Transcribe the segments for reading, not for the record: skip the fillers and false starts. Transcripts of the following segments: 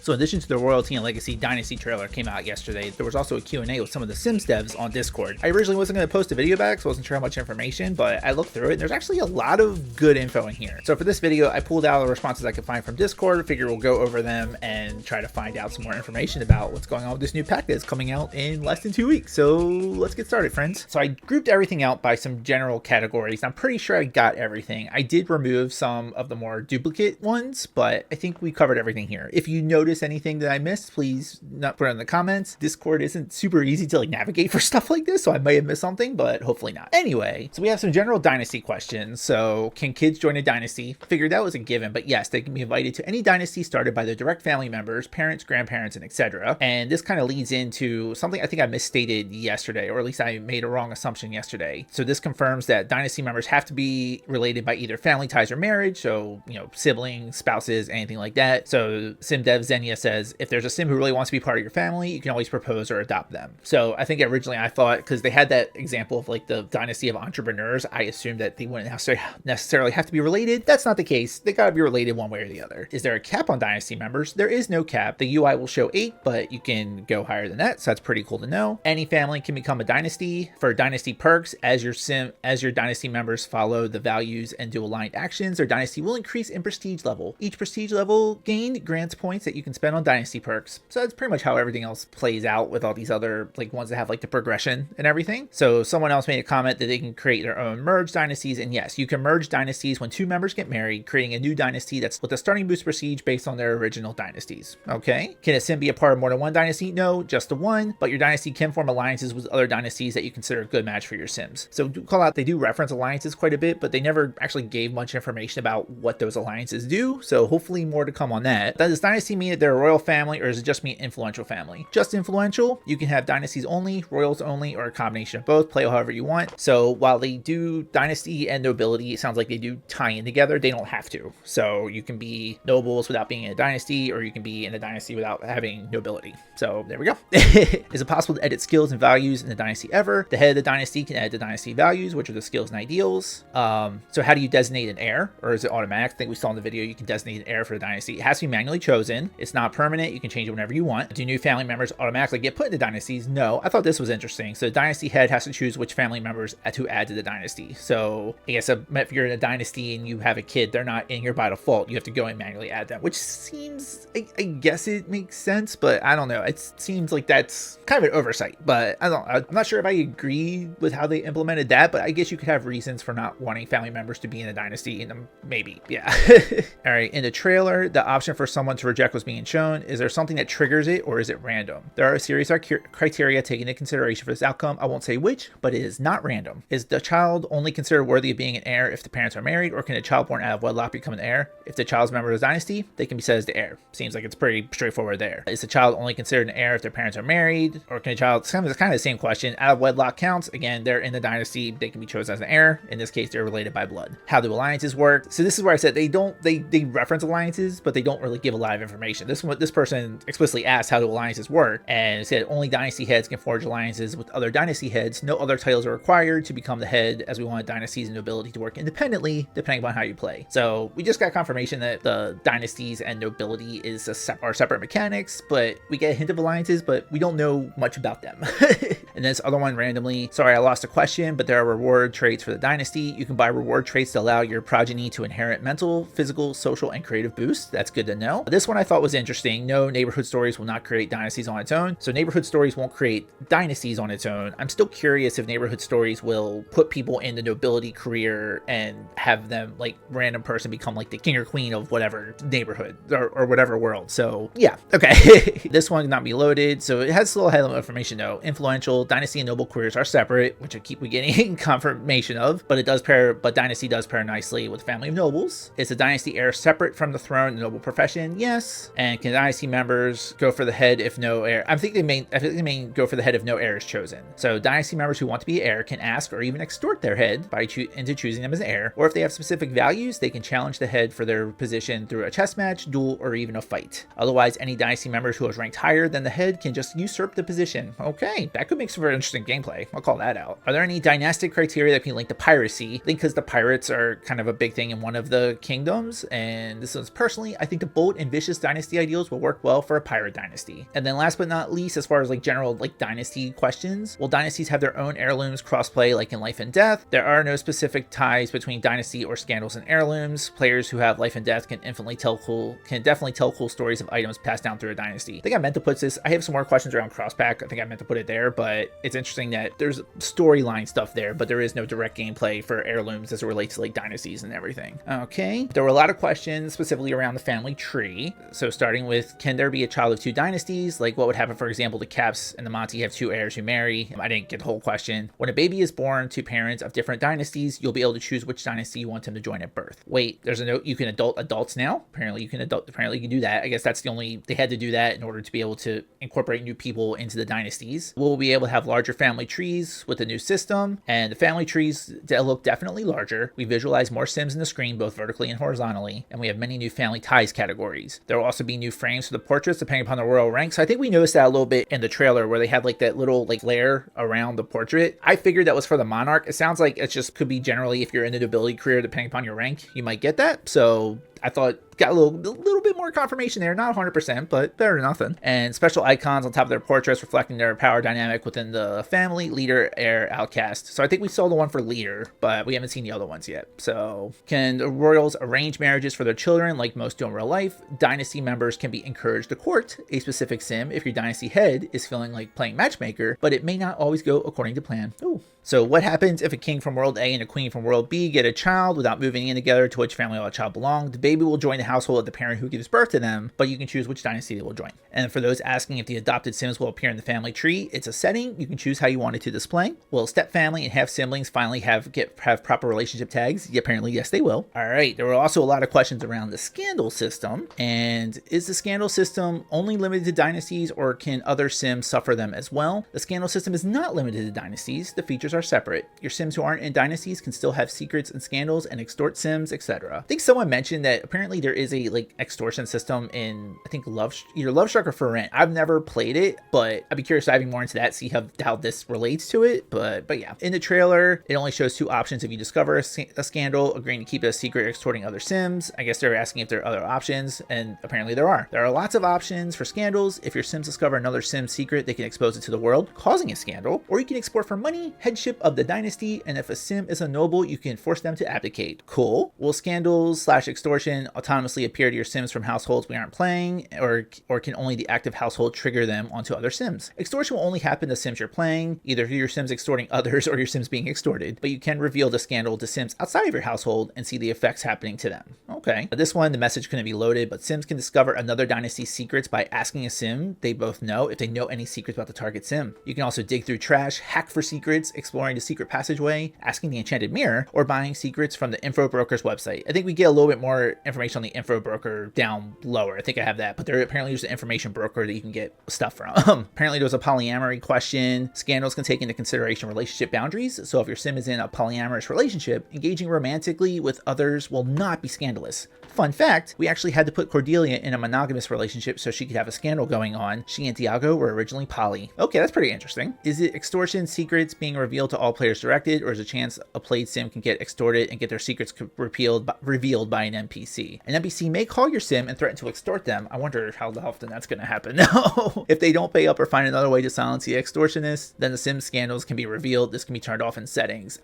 So in addition to the Royalty and Legacy Dynasty trailer came out yesterday, there was also a Q&A with some of the Sims devs on Discord. I originally wasn't going to post a video back, so I wasn't sure how much information, but I looked through it and there's actually a lot of good info in here. So for this video, I pulled out the responses I could find from Discord, figure we'll go over them and try to find out some more information about what's going on with this new pack that's coming out in less than 2 weeks. So let's get started, friends. So I grouped everything out by some general categories. I'm pretty sure I got everything. I did remove some of the more duplicate ones, but I think we covered everything here. If you notice anything that I missed, please not put it in the comments. Discord isn't super easy to navigate for stuff like this, so I may have missed something, but hopefully not. Anyway, so we have some general dynasty questions. So can kids join a dynasty? Figured that was a given, but yes, they can be invited to any dynasty started by their direct family members, parents, grandparents, and etc. And this kind of leads into something I think I misstated yesterday, or at least I made a wrong assumption yesterday. So this confirms that dynasty members have to be related by either family ties or marriage, so siblings, spouses, anything like that. So SimDev Xenia says, if there's a sim who really wants to be part of your family, you can always propose or adopt them. So I think originally I thought, because they had that example of the dynasty of entrepreneurs, I assumed that they wouldn't necessarily have to be related. That's not the case. They gotta be related one way or the other. Is there a cap on dynasty members? There is no cap. The UI will show 8, but you can go higher than that, so that's pretty cool to know. Any family can become a dynasty. For dynasty perks, as your dynasty members follow the values and do aligned actions, their dynasty will increase in prestige level. Each prestige level gained grants points that you can spend on dynasty perks. So that's pretty much how everything else plays out with all these other ones that have the progression and everything. So someone else made a comment that they can create their own merge dynasties, and yes, you can merge dynasties when 2 members get married, creating a new dynasty that's with a starting boost prestige based on their original dynasties. Okay. Can a sim be a part of more than one dynasty? No, just the one, but your dynasty can form alliances with other dynasties that you consider a good match for your sims. So do call out, they do reference alliances quite a bit, but they never actually gave much information about what those alliances do. So hopefully more to come on that. Does dynasty mean that they're a royal family, or does it just mean influential family? Just influential. You can have dynasties only, royals only, or a combination of both. Play however you want. So while they do dynasty and nobility, it sounds like they do tie in together. They don't have to. So you can be nobles without being in a dynasty, or you can be in a dynasty without having nobility. So there we go. Is it possible to edit skills and values in the dynasty ever? The head of the dynasty can edit the dynasty values, which are the skills and ideals. So how do you designate an heir, or is it automatic? I think we saw in the video you can designate an heir for the dynasty. It has to be manually chosen. It's not permanent. You can change it whenever you want. Do new family members automatically get put into dynasties? No. I thought this was interesting. So the dynasty head has to choose which family members to add to the dynasty. So I guess if you're in a dynasty and you have a kid, they're not in here by default. You have to go and manually add them, which seems, I guess it makes sense, but I don't know. It seems like that's kind of an oversight, but I'm not sure if I agree with how they implemented that, but I guess you could have reasons for not wanting family members to be in a dynasty, and maybe, yeah. All right, in the trailer, the option for someone to reject was being shown. Is there something that triggers it, or is it random? There are a series of criteria taken into consideration for this outcome. I won't say which, but it is not random. Is the child only considered worthy of being an heir if the parents are married, or can a child born out of wedlock become an heir? If the child's a member of the dynasty, they can be said as the heir. Seems like it's pretty straightforward there. Is the child only considered an heir if their parents are married, or can a child, it's kind of the same question. Out of wedlock counts. Again, they're in the dynasty, they can be chosen as an heir. In this case, they're related by blood. How do alliances work? So this is where I said they reference alliances, but they don't really give a lot of information. This person explicitly asked how do alliances work, and it said only dynasty heads can forge alliances with other dynasty heads. No other titles are required to become the head, as we want dynasties and nobility to work independently depending upon how you play. So we just got confirmation that the dynasties and nobility are separate mechanics, but we get a hint of alliances, but we don't know much about them. And this other one randomly, sorry I lost a question, but there are reward traits for the dynasty. You can buy reward traits to allow your progeny to inherit mental, physical, social, and creative boosts. That's good to know. This one I thought was interesting. No, neighborhood stories will not create dynasties on its own. So neighborhood stories won't create dynasties on its own. I'm still curious if neighborhood stories will put people in the nobility career and have them, random person become the king or queen of whatever neighborhood or whatever world. So yeah, okay. This one cannot be loaded. So it has a little high-level information though. Influential, dynasty and noble careers are separate, which I keep getting confirmation of, but dynasty does pair nicely with family of nobles. Is the dynasty heir separate from the throne and noble profession? Yes. And can dynasty members go for the head if no heir? I think they may go for the head if no heir is chosen. So dynasty members who want to be heir can ask or even extort their head into choosing them as an heir, or if they have specific values, they can challenge the head for their position through a chess match, duel, or even a fight. Otherwise, any dynasty members who is ranked higher than the head can just usurp the position. Okay, that could make super interesting gameplay. I'll call that out. Are there any dynastic criteria that can link to piracy? I think because the pirates are kind of a big thing in one of the kingdoms, and this one's personally, I think the bold and vicious dynasty ideals will work well for a pirate dynasty. And then last but not least, as far as like general like dynasty questions, will dynasties have their own heirlooms crossplay like in Life and Death? There are no specific ties between dynasty or scandals and heirlooms. Players who have Life and Death can definitely tell cool stories of items passed down through a dynasty. I think I meant to put this. I have some more questions around crosspack. I think I meant to put it there, but it's interesting that there's storyline stuff there, but there is no direct gameplay for heirlooms as it relates to like dynasties and everything. Okay, there were a lot of questions specifically around the family tree. So starting with, can there be a child of two dynasties? Like what would happen, for example, the Caps and the Monty have two heirs who marry? I didn't get the whole question. When a baby is born to parents of different dynasties, you'll be able to choose which dynasty you want them to join at birth. Wait, there's a note, you can adults now? Apparently you can do that. I guess that's the only, they had to do that in order to be able to incorporate new people into the dynasties. We'll be able to have larger family trees with the new system, and the family trees look definitely larger. We visualize more Sims in the screen, both vertically and horizontally, and we have many new family ties categories. There will also be new frames for the portraits depending upon the royal rank. So I think we noticed that a little bit in the trailer where they had like that little like layer around the portrait. I figured that was for the monarch. It sounds like it just could be generally if you're in the nobility career, depending upon your rank, you might get that. So I thought got a little bit more confirmation there, not 100%, but better than nothing. And special icons on top of their portraits reflecting their power dynamic within the family: leader, heir, outcast. So I think we saw the one for leader, but we haven't seen the other ones yet. So can the royals arrange marriages for their children like most do in real life? Dynasty members can be encouraged to court a specific sim if your dynasty head is feeling like playing matchmaker, but it may not always go according to plan. Ooh. So what happens if a king from world A and a queen from world B get a child without moving in together to which family all child belong? The baby will join the household of the parent who gives birth to them, but you can choose which dynasty they will join. And for those asking if the adopted Sims will appear in the family tree, it's a setting. You can choose how you want it to display. Will step family and half siblings finally have proper relationship tags? Yeah, apparently, yes, they will. All right. There were also a lot of questions around the scandal system. And is the scandal system only limited to dynasties, or can other Sims suffer them as well? The scandal system is not limited to dynasties. The features are separate. Your Sims who aren't in dynasties can still have secrets and scandals and extort Sims, etc. I think someone mentioned that apparently there is a like extortion system in, I think, either Love Struck or For Rent. I've never played it, but I'd be curious diving more into that, see how this relates to it. But yeah, in the trailer, it only shows two options if you discover a scandal: agreeing to keep it a secret, extorting other Sims. I guess they're asking if there are other options, and apparently there are. There are lots of options for scandals. If your Sims discover another Sim secret, they can expose it to the world, causing a scandal, or you can export for money, headship of the dynasty, and if a Sim is a noble, you can force them to abdicate. Cool. Will scandals/extortion autonomously appear to your Sims from households we aren't playing, or can only the active household trigger them onto other Sims? Extortion will only happen to Sims you're playing, either your Sims extorting others or your Sims being extorted, but you can reveal the scandal to Sims outside of your household and see the effects happening to them. Okay. This one, the message couldn't be loaded, but Sims can discover another dynasty's secrets by asking a Sim they both know if they know any secrets about the target Sim. You can also dig through trash, hack for secrets, exploring the secret passageway, asking the enchanted mirror, or buying secrets from the info broker's website. I think we get a little bit more information on the info broker down lower. I think I have that, but there apparently there's an information broker that you can get stuff from. Apparently there's a polyamory question. Scandals can take into consideration relationship boundaries. So if your Sim is in a polyamorous relationship, engaging romantically with others will not be scandalous. Fun fact, we actually had to put Cordelia in a monogamous relationship so she could have a scandal going on. She and Diago were originally poly. Okay, that's pretty interesting. Is it extortion secrets being revealed to all players directed, or is a chance a played Sim can get extorted and get their secrets revealed by an NPC? An NPC may call your Sim and threaten to extort them. I wonder how often that's going to happen. No. If they don't pay up or find another way to silence the extortionist, then the Sim scandals can be revealed. This can be turned off in settings.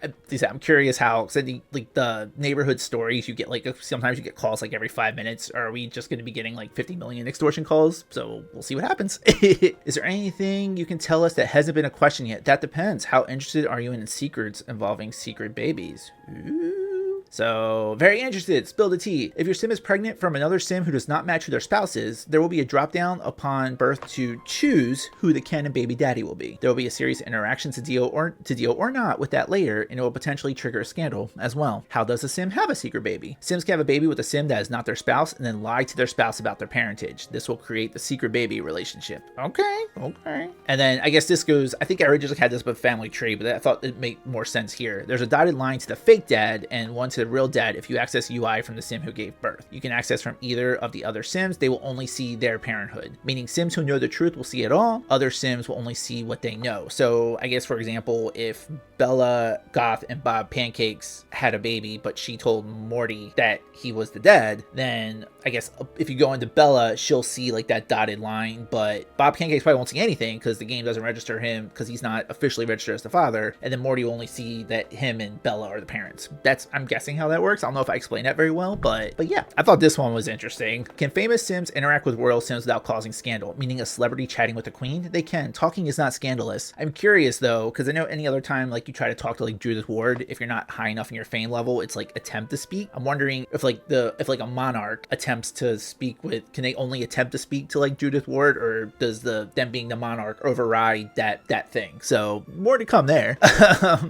I'm curious how, like the neighborhood stories, you get like, sometimes you get calls like every 5 minutes. Are we just going to be getting like 50 million extortion calls? So we'll see what happens. Is there anything you can tell us that hasn't been a question yet? That depends. How interested are you in secrets involving secret babies? Ooh. So, very interested. Spill the tea. If your Sim is pregnant from another Sim who does not match who their spouse is, there will be a drop down upon birth to choose who the canon baby daddy will be. There will be a series of interactions to deal or not with that later, and it will potentially trigger a scandal as well. How does a Sim have a secret baby? Sims can have a baby with a Sim that is not their spouse and then lie to their spouse about their parentage. This will create the secret baby relationship. Okay. And then I guess this goes, I think I originally had this with family tree, but I thought it made more sense here. There's a dotted line to the fake dad and one to the real dead if you access UI from the sim who gave birth. You can access from either of the other sims. They will only see their parenthood, meaning sims who know the truth will see it all. Other sims will only see what they know. So I guess, for example, if Bella, Goth, and Bob Pancakes had a baby, but she told Morty that he was the dad, then I guess if you go into Bella, she'll see like that dotted line, but Bob Pancakes probably won't see anything because the game doesn't register him because he's not officially registered as the father, and then Morty will only see that him and Bella are the parents. That's, I'm guessing, how that works. I don't know if I explained that very well, but yeah, I thought this one was interesting. Can famous sims interact with royal sims without causing scandal, meaning a celebrity chatting with the queen? They can. Talking is not scandalous. I'm curious though, because I know any other time like you try to talk to like Judith Ward, if you're not high enough in your fame level, it's like attempt to speak. I'm wondering if like a monarch attempts to speak with, can they only attempt to speak to like Judith Ward, or does them being the monarch override that thing? So more to come there.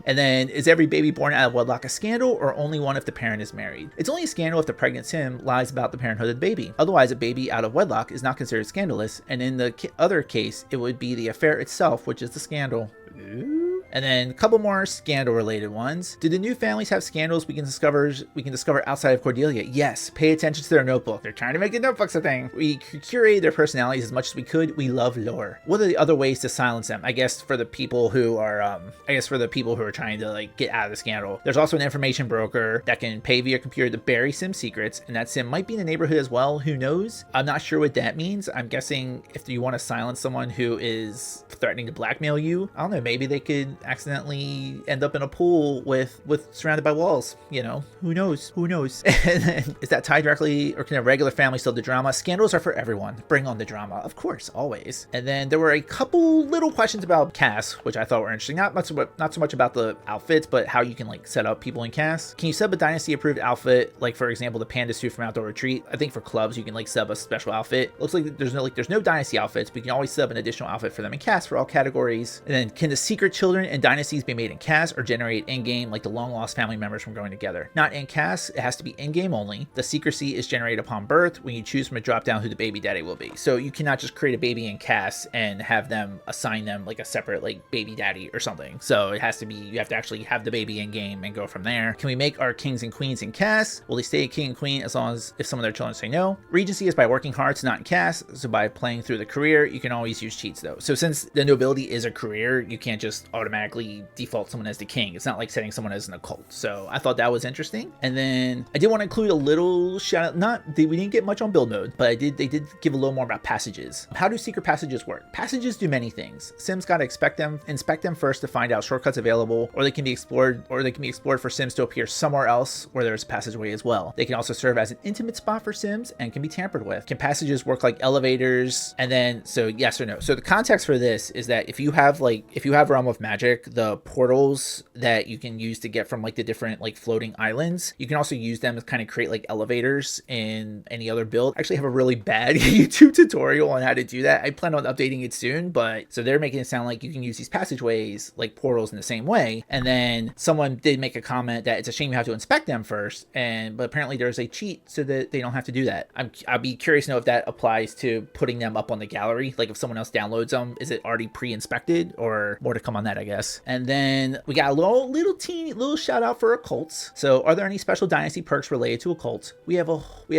And then, is every baby born out of wedlock a scandal, or only one if the parent is married? It's only a scandal if the pregnant sim lies about the parenthood of the baby. Otherwise, a baby out of wedlock is not considered scandalous, and in the other case, it would be the affair itself which is the scandal. Ooh. And then a couple more scandal related ones. Do the new families have scandals we can discover outside of Cordelia? Yes. Pay attention to their notebook. They're trying to make the notebooks a thing. We curated their personalities as much as we could. We love lore. What are the other ways to silence them? I guess for the people who are trying to like get out of the scandal. There's also an information broker that can pay via computer to bury sim secrets, and that sim might be in the neighborhood as well. Who knows? I'm not sure what that means. I'm guessing if you want to silence someone who is threatening to blackmail you, I don't know, maybe they could accidentally end up in a pool with surrounded by walls, you know, who knows. And then, is that tied directly, or can a regular family still do drama? Scandals are for everyone. Bring on the drama, of course, always. And then there were a couple little questions about casts, which I thought were interesting. Not so much about the outfits, but how you can like set up people in casts. Can you sub a Dynasty approved outfit, like for example the panda suit from Outdoor Retreat? I think for clubs you can like sub a special outfit. Looks like there's no Dynasty outfits, but you can always sub an additional outfit for them in casts for all categories. And then, can the secret children and dynasties be made in casts or generate in-game like the long-lost family members from growing together? Not in casts, it has to be in-game only. The secrecy is generated upon birth when you choose from a drop-down who the baby daddy will be. So you cannot just create a baby in casts and have them assign them like a separate like baby daddy or something. So it has to be, you have to actually have the baby in-game and go from there. Can we make our kings and queens in casts? Will they stay a king and queen as long as if some of their children say no? Regency is by working hard, it's not in casts. So by playing through the career, you can always use cheats though. So since the nobility is a career, you can't just automatically default someone as the king. It's not like setting someone as an occult. So I thought that was interesting. And then I did want to include a little shout out, we didn't get much on build mode, but they did give a little more about passages. How do secret passages work? Passages do many things. Sims gotta inspect them first to find out shortcuts available, or they can be explored for Sims to appear somewhere else where there's a passageway as well. They can also serve as an intimate spot for Sims and can be tampered with. Can passages work like elevators? And then, so yes or no. So the context for this is that if you have Realm of Magic, the portals that you can use to get from like the different like floating islands, you can also use them to kind of create like elevators in any other build. I actually have a really bad YouTube tutorial on how to do that. I plan on updating it soon, but so they're making it sound like you can use these passageways like portals in the same way. And then someone did make a comment that it's a shame you have to inspect them first, but apparently there's a cheat so that they don't have to do that. I'd be curious to know if that applies to putting them up on the gallery. Like if someone else downloads them, is it already pre-inspected, or more to come on that, I guess. And then we got a little shout out for occults. So are there any special dynasty perks related to occults? We have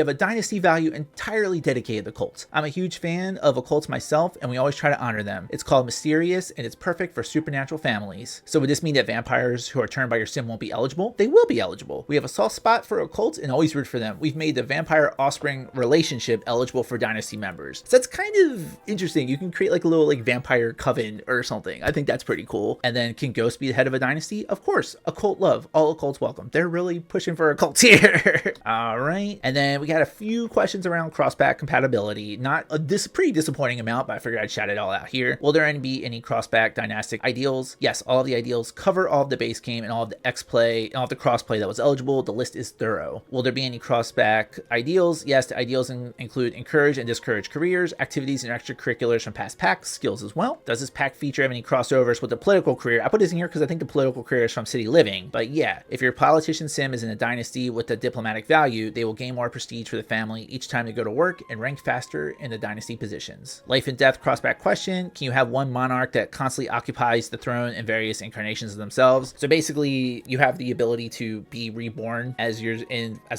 a dynasty value entirely dedicated to occults. I'm a huge fan of occults myself, and we always try to honor them. It's called Mysterious, and it's perfect for supernatural families. So would this mean that vampires who are turned by your sim won't be eligible? They will be eligible. We have a soft spot for occults and always root for them. We've made the vampire offspring relationship eligible for dynasty members. So that's kind of interesting. You can create like a little like vampire coven or something. I think that's pretty cool. And then, can ghosts be the head of a dynasty? Of course. Occult love. All occults welcome. They're really pushing for occults here. All right. And then we got a few questions around crossback compatibility. Not a pretty disappointing amount, but I figured I'd shout it all out here. Will there be any crossback dynastic ideals? Yes, all of the ideals cover all of the base game and all of the X-play and all of the crossplay that was eligible. The list is thorough. Will there be any crossback ideals? Yes, the ideals include encourage and discourage careers, activities, and extracurriculars from past packs, skills as well. Does this pack feature have any crossovers with the political political career. I put this in here because I think the political career is from City Living. But yeah, if your politician sim is in a dynasty with a diplomatic value, they will gain more prestige for the family each time they go to work and rank faster in the dynasty positions. Life and death crossback question. Can you have one monarch that constantly occupies the throne in various incarnations of themselves? So basically, you have the ability to be reborn as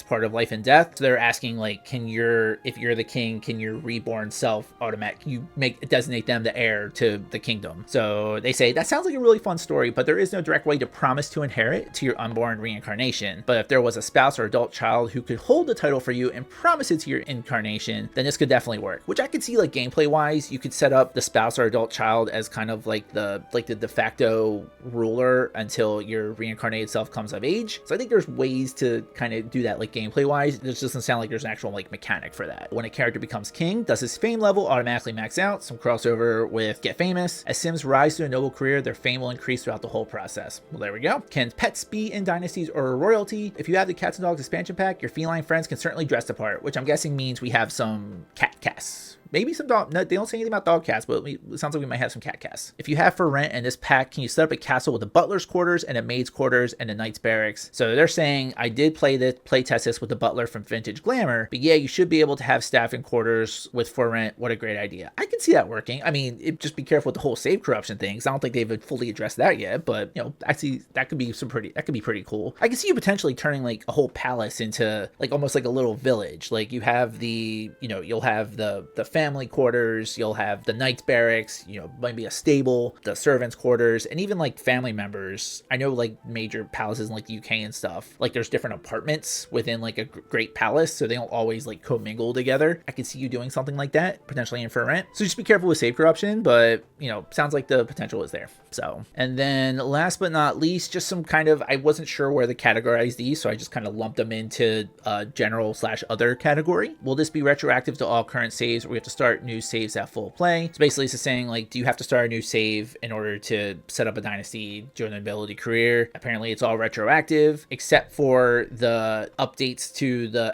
part of life and death. So they're asking, like, if you're the king, can your reborn self designate them the heir to the kingdom? So they say that sounds like a really fun story, but there is no direct way to promise to inherit to your unborn reincarnation. But if there was a spouse or adult child who could hold the title for you and promise it to your incarnation, then this could definitely work. Which I could see, like, gameplay wise, you could set up the spouse or adult child as kind of like the de facto ruler until your reincarnated self comes of age. So I think there's ways to kind of do that, like, gameplay wise. It just doesn't sound like there's an actual, like, mechanic for that. When a character becomes king, does his fame level automatically max out? Some crossover with Get Famous. As Sims rise to a noble career, their fame will increase throughout the whole process. Well, there we go. Can pets be in dynasties or a royalty? If you have the Cats and Dogs expansion pack, your feline friends can certainly dress the part, which I'm guessing means we have some cat casts. Maybe some dog. No, they don't say anything about dog casts, but it sounds like we might have some cat casts. If you have for rent in this pack, can you set up a castle with a butler's quarters and a maid's quarters and a knight's barracks? So they're saying, I did play test this with the butler from Vintage Glamour, but yeah, you should be able to have staff and quarters with for rent. What a great idea. I can see that working. I mean, just be careful with the whole save corruption things. I don't think they've fully addressed that yet, but I see that could be pretty cool. I can see you potentially turning like a whole palace into like almost like a little village. Like you have you'll have the family quarters, you'll have the knight's barracks, maybe a stable, the servants' quarters, and even like family members. I know like major palaces in like the UK and stuff, like there's different apartments within like a great palace, so they don't always like commingle together. I can see you doing something like that, potentially in for rent. So just be careful with save corruption, but sounds like the potential is there. So, and then last but not least, just some kind of, I wasn't sure where to categorize these, so I just kind of lumped them into general/other category. Will this be retroactive to all current saves, or we have to start new saves at full play? So basically it's just saying, like, do you have to start a new save in order to set up a dynasty during the ability career? Apparently it's all retroactive except for the updates to the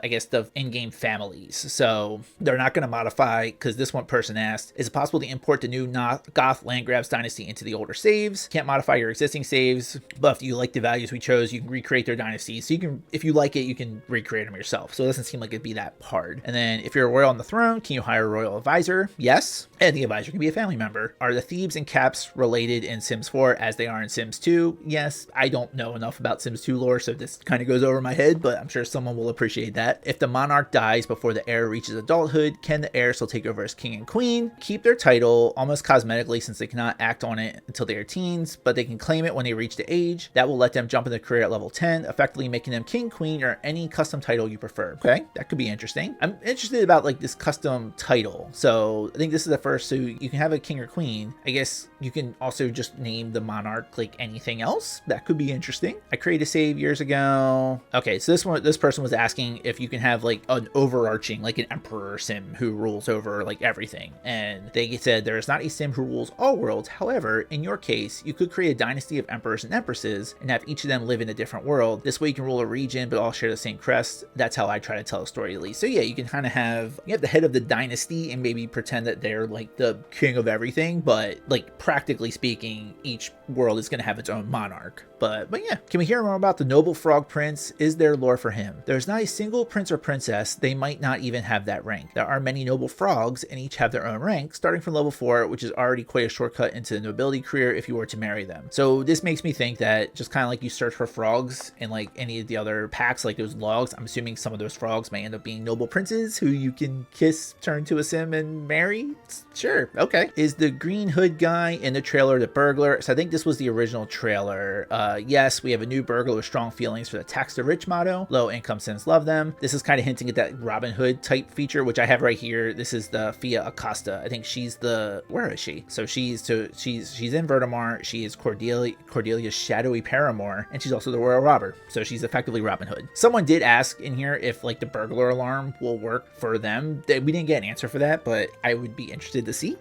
in-game families. So they're not going to modify, because this one person asked, is it possible to import the new Goth Landgrab's dynasty into the older saves? Can't modify your existing saves, but if you like the values we chose, you can recreate their dynasties. So you can, if you like it, you can recreate them yourself. So it doesn't seem like it'd be that hard. And then if you're a royal on the throne, can you hire a royal advisor? Yes. And the advisor can be a family member. Are the Thebes and Caps related in Sims 4 as they are in Sims 2? Yes. I don't know enough about Sims 2 lore, so this kind of goes over my head, but I'm sure someone will appreciate that. If the monarch dies before the heir reaches adulthood, can the heir still take over as king and queen? Keep their title almost cosmetically, since they cannot act on it until they are teens, but they can claim it when they reach the age. That will let them jump in their career at level 10, effectively making them king, queen, or any custom title you prefer. Okay, that could be interesting. I'm interested about like this custom title. So I think this is the first, so you can have a king or queen. I guess you can also just name the monarch like anything else. That could be interesting. I created a save years ago. Okay, so this person was asking if you can have like an overarching, like an emperor sim who rules over like everything. And they said there is not a sim who rules all worlds. However, in your case, you could create a dynasty of emperors and empresses and have each of them live in a different world. This way you can rule a region, but all share the same crest. That's how I try to tell a story, at least. So yeah, you can kind of have the head of the dynasty and maybe pretend that they're like the king of everything, but like practically speaking, each world is going to have its own monarch. But yeah, can we hear more about the noble frog prince? Is there lore for him? There's not a single prince or princess. They might not even have that rank. There are many noble frogs and each have their own rank, starting from level 4, which is already quite a shortcut into the nobility career if you were to marry them. So this makes me think that just kind of like you search for frogs in like any of the other packs, like those logs, I'm assuming some of those frogs may end up being noble princes who you can kiss, turn to a sim, and marry. Sure, okay. Is the green hood guy in the trailer the burglar? So I think this was the original trailer. Yes, we have a new burglar with strong feelings for the tax the rich motto. Low income Sims love them. This is kind of hinting at that Robin Hood type feature, which I have right here. This is the Fia Acosta. I think she's the, where is she? So she's in Vertimar. She is Cordelia's shadowy paramour, and she's also the royal robber. So she's effectively Robin Hood. Someone did ask in here if like the burglar alarm will work for them. We didn't get an answer for that, but I would be interested to see.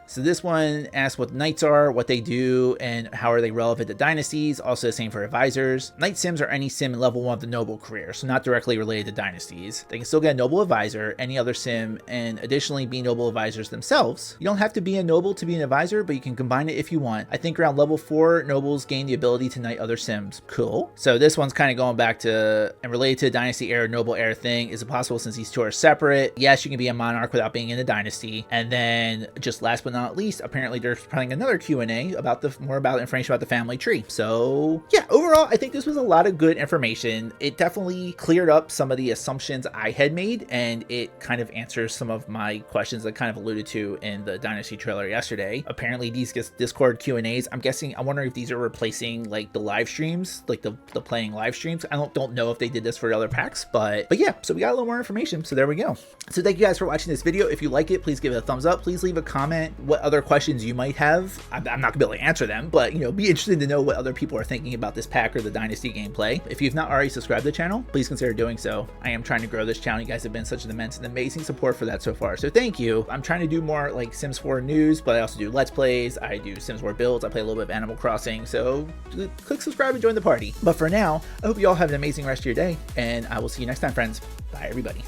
So this one asks what knights are, what they do, and how are they relevant to dynasties. Also the same for advisors. Knight sims are any sim in level 1 of the noble career, so not directly related to dynasties. They can still get a noble advisor, any other sim, and additionally be noble advisors themselves. You don't have to be a noble to be an advisor, but you can combine it if you want. I think around level 4, nobles gain the ability to knight other sims. Cool. So this one's kind of going back to, and related to the dynasty era, noble era thing. Is it possible since these two are separate? Yes, you can be a monarch without being in a dynasty. And then just last but not least, apparently they're playing another Q&A about more about information about the family tree. So yeah, overall, I think this was a lot of good information. It definitely cleared up some of the assumptions I had made, and it kind of answers some of my questions I kind of alluded to in the Dynasty trailer yesterday. Apparently these Discord Q&As, I'm wondering if these are replacing like the live streams, like the playing live streams. I don't know if they did this for other packs, but yeah, so we got a little more information. So there we go. So thank you guys for watching this video. If you like it, please give it a thumbs up. Please leave a comment what other questions you might have. I'm not gonna be able to answer them, but you know, be interested to know what other people are thinking about this pack or the Dynasty gameplay. If you've not already subscribed to the channel, please consider doing so. I am trying to grow this channel. You guys have been such an immense and amazing support for that so far, so thank you. I'm trying to do more like Sims 4 news, but I also do Let's Plays. I do Sims 4 builds. I play a little bit of Animal Crossing, so click subscribe and join the party. But for now, I hope you all have an amazing rest of your day, and I will see you next time, friends. Bye, everybody.